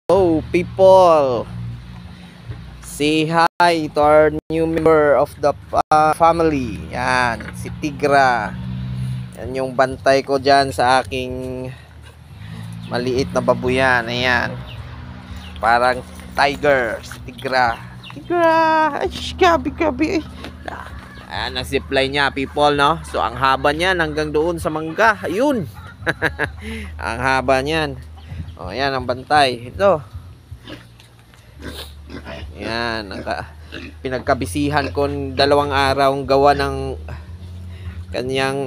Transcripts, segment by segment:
Hello people, say hi to our new member of the family. Yan, si Tigra. Yan yung bantay ko dyan sa aking maliit na babuyan. Ayan, parang tiger, si Tigra. Tigra, ay gabi. Ayan, ang zipline niya people, no? So ang haba niyan hanggang doon sa mangga. Ayun. Ang haba niyan. Oh, yan ang bantay. Ito. Yan, pinagkabisihan ko 2 araw ang gawa ng kanyang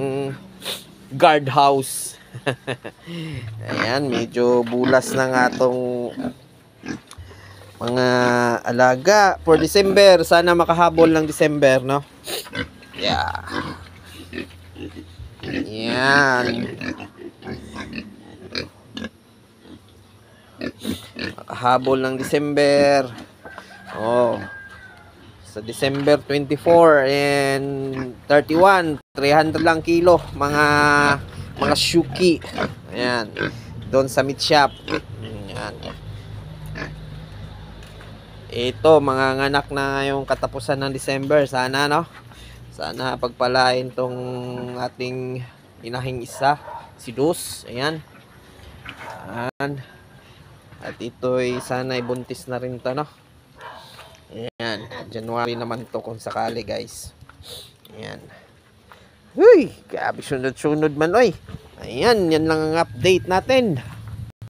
guard house. Ayan, medyo bulas na nga tong mga alaga for December. Sana makahabol ng December, no? Yeah. Yan. Makahabol ng December. Oh. Sa December 24 and 31, 300 lang kilo mga shuki. Ayan. Doon sa meat shop. Ayan. Ito, mga nganak na yung katapusan ng December. Sana, no? Sana pagpalain tong ating inahing isa, si Dus. Ayan. Ayan. At ito'y sana ibuntis na rin to, no? Ayan. January naman to kung sakali, guys. Ayan. Huy! Grabe, sunod-sunod man, oy. Ayan, yan lang ang update natin.